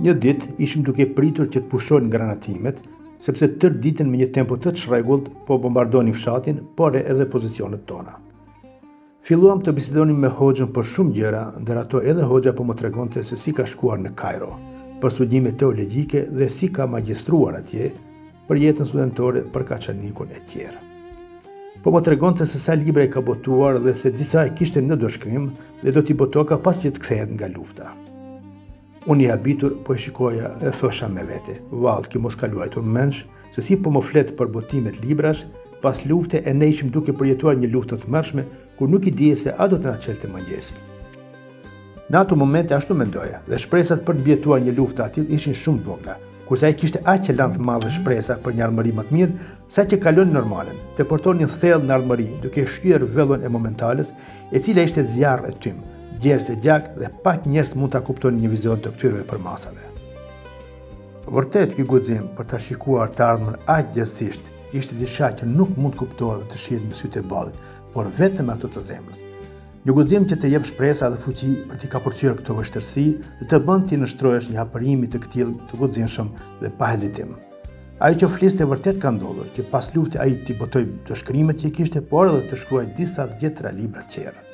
Një ditë ishim duke pritur që të pushonin granatimet, sepse tërë ditën me një tempo të çrregullt po bombardonin fshatin, por edhe pozicionet tona. Filluam të bisedonim me Hoxhën për shumë gjëra, ndër ato edhe Hoxha po më tregonte se si ka shkuar në Kairo, për studime teologjike dhe si ka magjistruar atje, për jetën studentore, për kaçanikun e tjerë. Po më tregonte se sa libra i ka botuar dhe se disa e kishte në dorëshkrim dhe do t'i botoka pas që të kthehet nga lufta. Unë i habitur po e shikoja e thosha me vete, vallë ki mos ka luajtur mensh, se si po më flet për botimet librash, pas lufte e ne ishim duke përjetuar një luftë të tmerrshme, kur nuk i dije se a do të na çelte mëngjesi. Në ato momente ashtu mendoja, dhe shpresat për të mbijetuar një luftë aty ishin shumë të vogla, kurse ai kishte aq elan të madh shpresa për një ardhmëri më të mirë, sa që kalon normalen, të portonin thellë në ardhmëri, duke shqyer vellën e momentales, e cila ishte zjarr e tym, gjerës e gjak dhe pak njerëz mund ta kuptonin një vizion të këtyre për masave. Vërtet ky guxim për ta shikuar të ardhmen aq gjërësisht ishte diçka që nuk mund kuptohet dhe të shihet me sytë e ballit, por vetëm ato të zemrës. Një guxim që të jep shpresa dhe fuqi për t'i kapërcyer këto vështirësi dhe të bën ti nështrohesh një hapërimi të këtij të guximshëm dhe pa hezitim. Ai që fliste vërtet ka ndodhur, që pas lufte ai t'i botoi të shkrimet që i kishte, por edhe të shkruaj disa dhjetra libra tjerë.